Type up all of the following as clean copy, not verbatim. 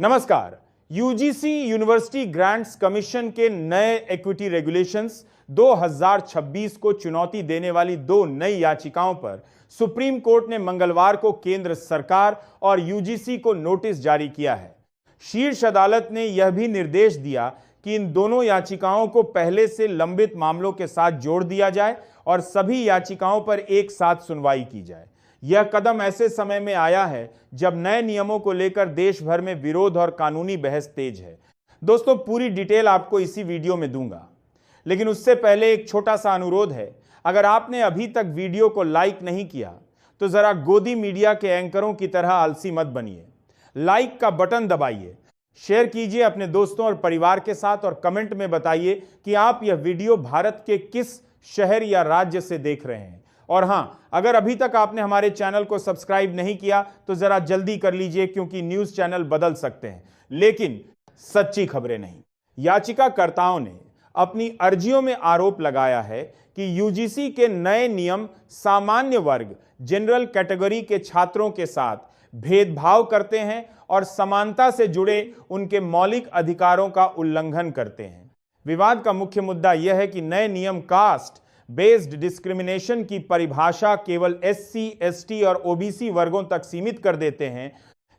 नमस्कार। UGC university grants commission के नए इक्विटी रेगुलेशंस 2026 को चुनौती देने वाली दो नई याचिकाओं पर सुप्रीम कोर्ट ने मंगलवार को केंद्र सरकार और यूजीसी को नोटिस जारी किया है। शीर्ष अदालत ने यह भी निर्देश दिया कि इन दोनों याचिकाओं को पहले से लंबित मामलों के साथ जोड़ दिया जाए और सभी याचिकाओं पर एक साथ सुनवाई की जाए। यह कदम ऐसे समय में आया है जब नए नियमों को लेकर देश भर में विरोध और कानूनी बहस तेज है। दोस्तों, पूरी डिटेल आपको इसी वीडियो में दूंगा, लेकिन उससे पहले एक छोटा सा अनुरोध है। अगर आपने अभी तक वीडियो को लाइक नहीं किया तो जरा गोदी मीडिया के एंकरों की तरह आलसी मत बनिए। लाइक का बटन दबाइए, शेयर कीजिए अपने दोस्तों और परिवार के साथ और कमेंट में बताइए कि आप यह वीडियो भारत के किस शहर या राज्य से देख रहे हैं। और हां, अगर अभी तक आपने हमारे चैनल को सब्सक्राइब नहीं किया तो जरा जल्दी कर लीजिए, क्योंकि न्यूज चैनल बदल सकते हैं लेकिन सच्ची खबरें नहीं। याचिकाकर्ताओं ने अपनी अर्जियों में आरोप लगाया है कि यूजीसी के नए नियम सामान्य वर्ग जनरल कैटेगरी के छात्रों के साथ भेदभाव करते हैं और समानता से जुड़े उनके मौलिक अधिकारों का उल्लंघन करते हैं। विवाद का मुख्य मुद्दा यह है कि नए नियम कास्ट बेस्ड डिस्क्रिमिनेशन की परिभाषा केवल एससी, एसटी और ओबीसी वर्गों तक सीमित कर देते हैं,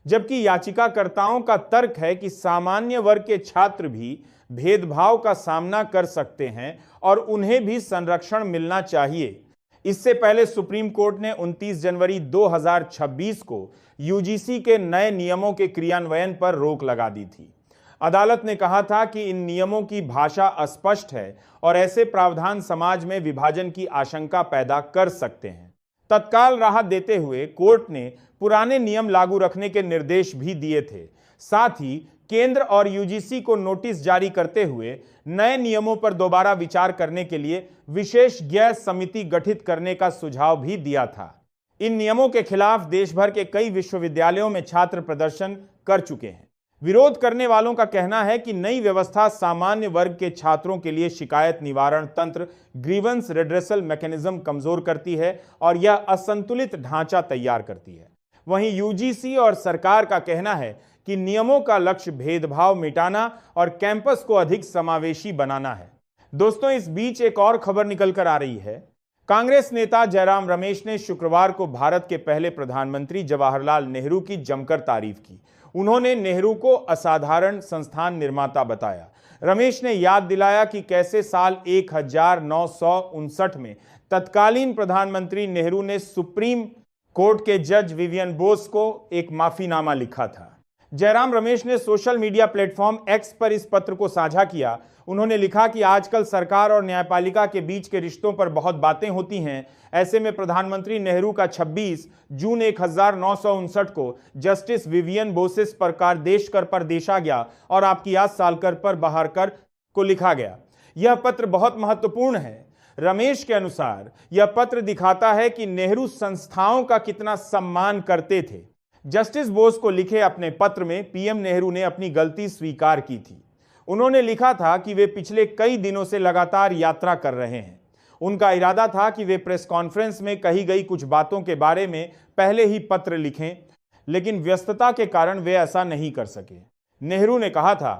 जबकि याचिकाकर्ताओं का तर्क है कि सामान्य वर्ग के छात्र भी भेदभाव का सामना कर सकते हैं और उन्हें भी संरक्षण मिलना चाहिए। इससे पहले सुप्रीम कोर्ट ने 29 जनवरी 2026 को यूजीसी के नए नियमों के क्रियान्वयन पर रोक लगा दी थी। अदालत ने कहा था कि इन नियमों की भाषा अस्पष्ट है और ऐसे प्रावधान समाज में विभाजन की आशंका पैदा कर सकते हैं। तत्काल राहत देते हुए कोर्ट ने पुराने नियम लागू रखने के निर्देश भी दिए थे। साथ ही केंद्र और यूजीसी को नोटिस जारी करते हुए नए नियमों पर दोबारा विचार करने के लिए विशेष ज्ञ समिति गठित करने का सुझाव भी दिया था। इन नियमों के खिलाफ देश भर के कई विश्वविद्यालयों में छात्र प्रदर्शन कर चुके हैं। विरोध करने वालों का कहना है कि नई व्यवस्था सामान्य वर्ग के छात्रों के लिए शिकायत निवारण तंत्र ग्रीवेंस रेड्रेसल मैकेनिज्म कमजोर करती है और यह असंतुलित ढांचा तैयार करती है। वहीं यूजीसी और सरकार का कहना है कि नियमों का लक्ष्य भेदभाव मिटाना और कैंपस को अधिक समावेशी बनाना है। दोस्तों, इस बीच एक और खबर निकल कर आ रही है। कांग्रेस नेता जयराम रमेश ने शुक्रवार को भारत के पहले प्रधानमंत्री जवाहरलाल नेहरू की जमकर तारीफ की। उन्होंने नेहरू को असाधारण संस्थान निर्माता बताया। रमेश ने याद दिलाया कि कैसे साल 1959 में तत्कालीन प्रधानमंत्री नेहरू ने सुप्रीम कोर्ट के जज विवियन बोस को एक माफीनामा लिखा था। जयराम रमेश ने सोशल मीडिया प्लेटफॉर्म एक्स पर इस पत्र को साझा किया। उन्होंने लिखा कि आजकल सरकार और न्यायपालिका के बीच के रिश्तों पर बहुत बातें होती हैं। ऐसे में प्रधानमंत्री नेहरू का 26 जून 1959 को जस्टिस विवियन बोसिस पर देश कर पर देशा गया और आपकी याद सालकर पर बाहर कर को लिखा गया। यह पत्र बहुत महत्वपूर्ण है। रमेश के अनुसार यह पत्र दिखाता है कि नेहरू संस्थाओं का कितना सम्मान करते थे। जस्टिस बोस को लिखे अपने पत्र में पीएम नेहरू ने अपनी गलती स्वीकार की थी। उन्होंने लिखा था कि वे पिछले कई दिनों से लगातार यात्रा कर रहे हैं। उनका इरादा था कि वे प्रेस कॉन्फ्रेंस में कही गई कुछ बातों के बारे में पहले ही पत्र लिखें, लेकिन व्यस्तता के कारण वे ऐसा नहीं कर सके। नेहरू ने कहा था,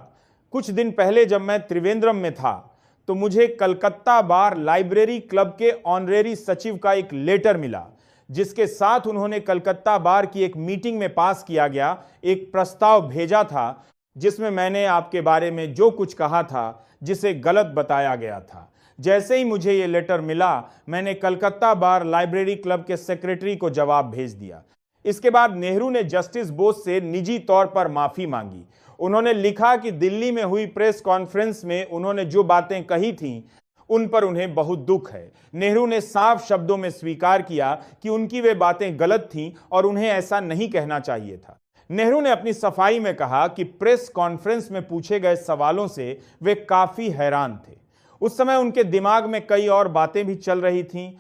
कुछ दिन पहले जब मैं त्रिवेंद्रम में था तो मुझे कलकत्ता बार लाइब्रेरी क्लब के ऑनरेरी सचिव का एक लेटर मिला, जिसके साथ उन्होंने कलकत्ता बार की एक मीटिंग में पास किया गया एक प्रस्ताव भेजा था, जिसमें मैंने आपके बारे में जो कुछ कहा था जिसे गलत बताया गया था। जैसे ही मुझे ये लेटर मिला, मैंने कलकत्ता बार लाइब्रेरी क्लब के सेक्रेटरी को जवाब भेज दिया। इसके बाद नेहरू ने जस्टिस बोस से निजी तौर पर माफी मांगी। उन्होंने लिखा कि दिल्ली में हुई प्रेस कॉन्फ्रेंस में उन्होंने जो बातें कही थीं उन पर उन्हें बहुत दुख है। नेहरू ने साफ शब्दों में स्वीकार किया कि उनकी वे बातें गलत थीं और उन्हें ऐसा नहीं कहना चाहिए था। नेहरू ने अपनी सफाई में कहा कि प्रेस कॉन्फ्रेंस में पूछे गए सवालों से वे काफी हैरान थे। उस समय उनके दिमाग में कई और बातें भी चल रही थीं,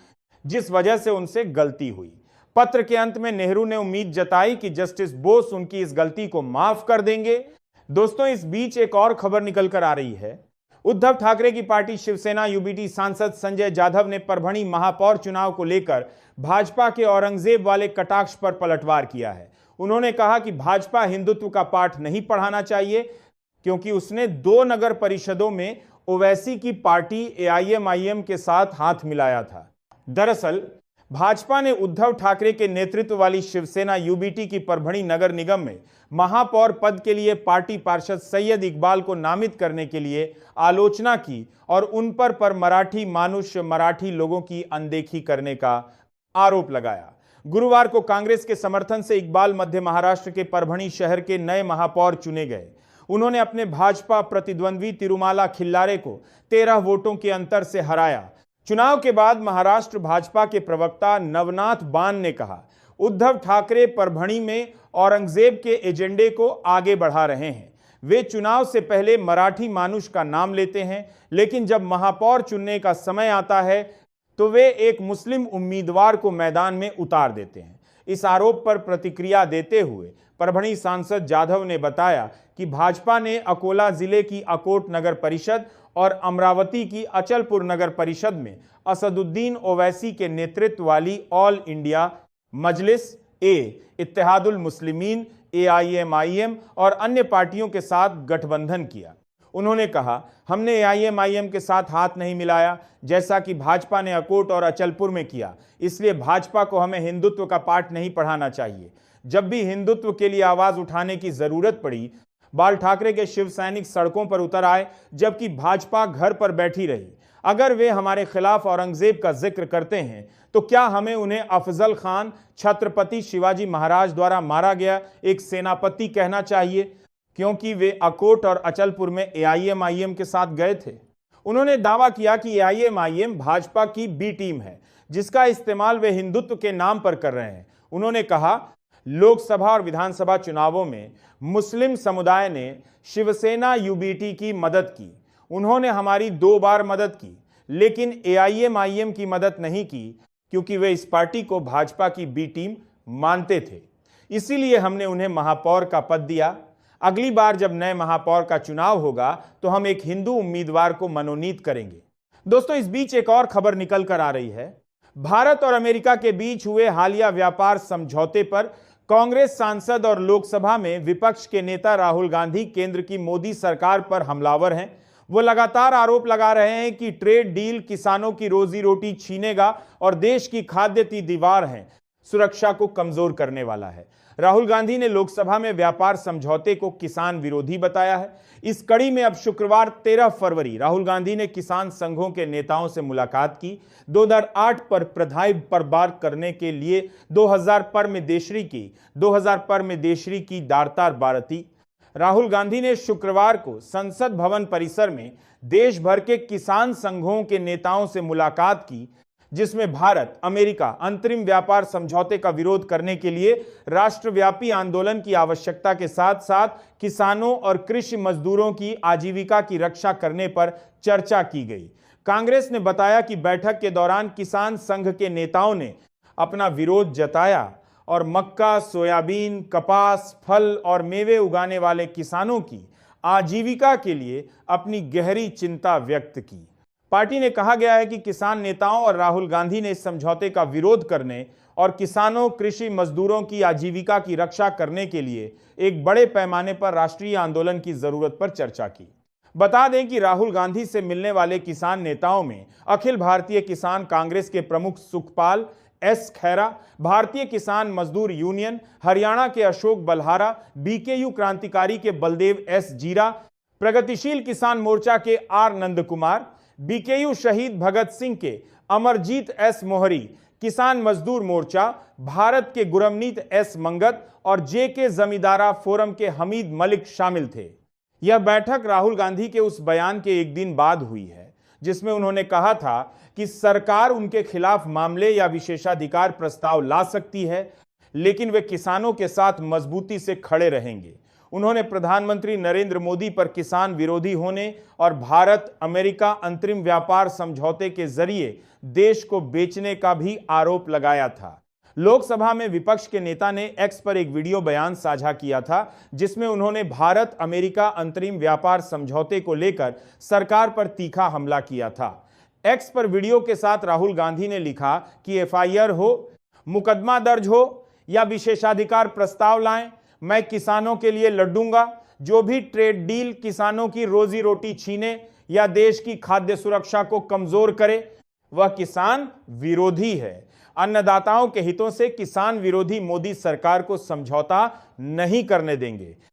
जिस वजह से उनसे गलती हुई। पत्र के अंत में नेहरू ने उम्मीद जताई कि जस्टिस बोस उनकी इस गलती को माफ कर देंगे। दोस्तों, इस बीच एक और खबर निकल कर आ रही है। उद्धव ठाकरे की पार्टी शिवसेना यूबीटी सांसद संजय जाधव ने परभणी महापौर चुनाव को लेकर भाजपा के औरंगजेब वाले कटाक्ष पर पलटवार किया है। उन्होंने कहा कि भाजपा हिंदुत्व का पाठ नहीं पढ़ाना चाहिए क्योंकि उसने 2 नगर परिषदों में ओवैसी की पार्टी एआईएमआईएम के साथ हाथ मिलाया था। दरअसल भाजपा ने उद्धव ठाकरे के नेतृत्व वाली शिवसेना यूबीटी की परभणी नगर निगम में महापौर पद के लिए पार्टी पार्षद सैयद इकबाल को नामित करने के लिए आलोचना की और उन पर मराठी मानुष मराठी लोगों की अनदेखी करने का आरोप लगाया। गुरुवार को कांग्रेस के समर्थन से इकबाल मध्य महाराष्ट्र के परभणी शहर के नए महापौर चुने गए। उन्होंने अपने भाजपा प्रतिद्वंद्वी तिरुमाला खिल्लारे को 13 वोटों के अंतर से हराया। चुनाव के बाद महाराष्ट्र भाजपा के प्रवक्ता नवनाथ बान ने कहा, उद्धव ठाकरे परभणी में औरंगजेब के एजेंडे को आगे बढ़ा रहे हैं। वे चुनाव से पहले मराठी मानुष का नाम लेते हैं, लेकिन जब महापौर चुनने का समय आता है तो वे एक मुस्लिम उम्मीदवार को मैदान में उतार देते हैं। इस आरोप पर प्रतिक्रिया देते हुए परभणी सांसद जाधव ने बताया कि भाजपा ने अकोला जिले की अकोट नगर परिषद और अमरावती की अचलपुर नगर परिषद में असदुद्दीन ओवैसी के नेतृत्व वाली ऑल इंडिया मजलिस इत्तेहादुल मुस्लिमीन एआईएमआईएम और अन्य पार्टियों के साथ गठबंधन किया। उन्होंने कहा, हमने एआईएमआईएम के साथ हाथ नहीं मिलाया जैसा कि भाजपा ने अकोट और अचलपुर में किया। इसलिए भाजपा को हमें हिंदुत्व का पाठ नहीं पढ़ाना चाहिए। जब भी हिंदुत्व के लिए आवाज उठाने की जरूरत पड़ी, बाल ठाकरे के शिव सैनिक सड़कों पर उतर आए, जबकि भाजपा घर पर बैठी रही। अगर वे हमारे खिलाफ औरंगजेब का जिक्र करते हैं तो क्या हमें उन्हें अफजल खान छत्रपति शिवाजी महाराज द्वारा मारा गया एक सेनापति कहना चाहिए, क्योंकि वे अकोट और अचलपुर में एआईएमआईएम के साथ गए थे। उन्होंने दावा किया कि एआईएमआईएम भाजपा की बी टीम है जिसका इस्तेमाल वे हिंदुत्व के नाम पर कर रहे हैं। उन्होंने कहा, लोकसभा और विधानसभा चुनावों में मुस्लिम समुदाय ने शिवसेना यूबीटी की मदद की। उन्होंने हमारी 2 बार मदद की, लेकिन एआईएमआईएम की मदद नहीं की क्योंकि वे इस पार्टी को भाजपा की बी टीम मानते थे। इसीलिए हमने उन्हें महापौर का पद दिया। अगली बार जब नए महापौर का चुनाव होगा तो हम एक हिंदू उम्मीदवार को मनोनीत करेंगे। दोस्तों, इस बीच एक और खबर निकल कर आ रही है। भारत और अमेरिका के बीच हुए हालिया व्यापार समझौते पर कांग्रेस सांसद और लोकसभा में विपक्ष के नेता राहुल गांधी केंद्र की मोदी सरकार पर हमलावर हैं। वो लगातार आरोप लगा रहे हैं कि ट्रेड डील किसानों की रोजी रोटी छीनेगा और देश की खाद्य की दीवार है, सुरक्षा को कमजोर करने वाला है। राहुल गांधी ने लोकसभा में व्यापार समझौते को किसान विरोधी बताया है। इस कड़ी में अब शुक्रवार 13 फरवरी राहुल गांधी ने किसान संघों के नेताओं से मुलाकात की। 2008 पर प्रधाई पर बात करने के लिए 2000 पर में देशरी की दारतार बारती। राहुल गांधी ने शुक्रवार को संसद भवन परिसर में देश भर के किसान संघों के नेताओं से मुलाकात की, जिसमें भारत अमेरिका अंतरिम व्यापार समझौते का विरोध करने के लिए राष्ट्रव्यापी आंदोलन की आवश्यकता के साथ साथ किसानों और कृषि मजदूरों की आजीविका की रक्षा करने पर चर्चा की गई। कांग्रेस ने बताया कि बैठक के दौरान किसान संघ के नेताओं ने अपना विरोध जताया और मक्का, सोयाबीन, कपास, फल और मेवे उगाने वाले किसानों की आजीविका के लिए अपनी गहरी चिंता व्यक्त की। पार्टी ने कहा गया है कि किसान नेताओं और राहुल गांधी ने इस समझौते का विरोध करने और किसानों, कृषि मजदूरों की आजीविका की रक्षा करने के लिए एक बड़े पैमाने पर राष्ट्रीय आंदोलन की जरूरत पर चर्चा की। बता दें कि राहुल गांधी से मिलने वाले किसान नेताओं में अखिल भारतीय किसान कांग्रेस के प्रमुख सुखपाल एस खैरा, भारतीय किसान मजदूर यूनियन हरियाणा के अशोक बल्हारा, बीकेयू क्रांतिकारी के बलदेव एस जीरा, प्रगतिशील किसान मोर्चा के आर नंद कुमार, बीकेयू शहीद भगत सिंह के अमरजीत एस मोहरी, किसान मजदूर मोर्चा भारत के गुरमनीत एस मंगत और जेके जमींदारा फोरम के हमीद मलिक शामिल थे। यह बैठक राहुल गांधी के उस बयान के एक दिन बाद हुई है जिसमें उन्होंने कहा था कि सरकार उनके खिलाफ मामले या विशेषाधिकार प्रस्ताव ला सकती है, लेकिन वे किसानों के साथ मजबूती से खड़े रहेंगे। उन्होंने प्रधानमंत्री नरेंद्र मोदी पर किसान विरोधी होने और भारत अमेरिका अंतरिम व्यापार समझौते के जरिए देश को बेचने का भी आरोप लगाया था। लोकसभा में विपक्ष के नेता ने एक्स पर एक वीडियो बयान साझा किया था जिसमें उन्होंने भारत अमेरिका अंतरिम व्यापार समझौते को लेकर सरकार पर तीखा हमला किया था। एक्स पर वीडियो के साथ राहुल गांधी ने लिखा कि एफआईआर हो, मुकदमा दर्ज हो या विशेषाधिकार प्रस्ताव लाएं। मैं किसानों के लिए लड़ूंगा। जो भी ट्रेड डील किसानों की रोजी रोटी छीने या देश की खाद्य सुरक्षा को कमजोर करे, वह किसान विरोधी है। अन्नदाताओं के हितों से किसान विरोधी मोदी सरकार को समझौता नहीं करने देंगे।